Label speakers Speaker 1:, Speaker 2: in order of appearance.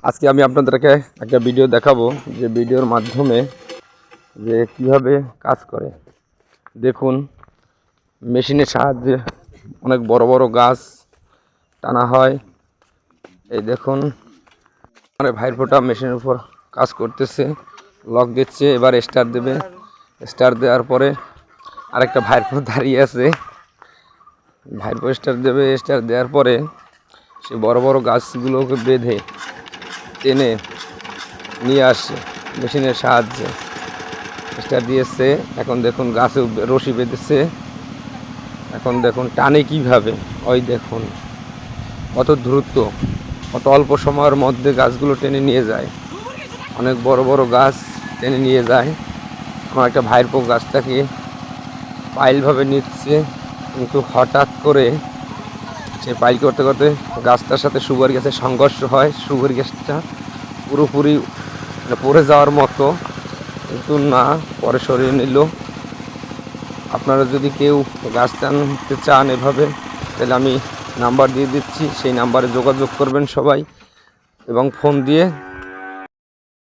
Speaker 1: আজকে আমি আপনাদেরকে একটা ভিডিও দেখাবো, যে ভিডিওর মাধ্যমে যে কিভাবে কাজ করে। দেখুন, মেশিনের সাহায্যে অনেক বড় বড় গাছ টানা হয়। এই দেখুন, আমার ভাইফোঁটা মেশিনের উপর কাজ করতেছে, লক দিচ্ছে, এবার স্টার্ট দেবে। স্টার্ট দেওয়ার পরে আরেকটা ভাইফো দাঁড়িয়ে আছে, ভাইফো স্টার্ট দেবে। স্টার্ট দেওয়ার পরে সে বড় বড় গাছগুলোকে বেঁধে টেনে নিয়ে আসে মেশিনের সাহায্যে। স্টার্ট দিয়েছে, এখন দেখুন গাছে রশি বেঁধেছে। এখন দেখুন টানে কিভাবে, ওই দেখুন কত দ্রুত, কত অল্প সময়ের মধ্যে গাছগুলো টেনে নিয়ে যায়। অনেক বড় বড় গাছ টেনে নিয়ে যায়। আমার একটা ভাইপো গাছটাকে পাইলভাবে নিচ্ছে, কিন্তু হঠাৎ করে সে পাইল করতে করতে গাছটার সাথে সুপারি গাছের সংঘর্ষ হয়। সুপারি গাছটা পুরোপুরি পড়ে যাওয়ার মতো, কিন্তু না, পরে সরিয়ে নিল। আপনারা যদি কেউ গাছ টানতে চান এভাবে, তাহলে আমি নাম্বার দিয়ে দিচ্ছি, সেই নাম্বারে যোগাযোগ করবেন সবাই এবং ফোন দিয়ে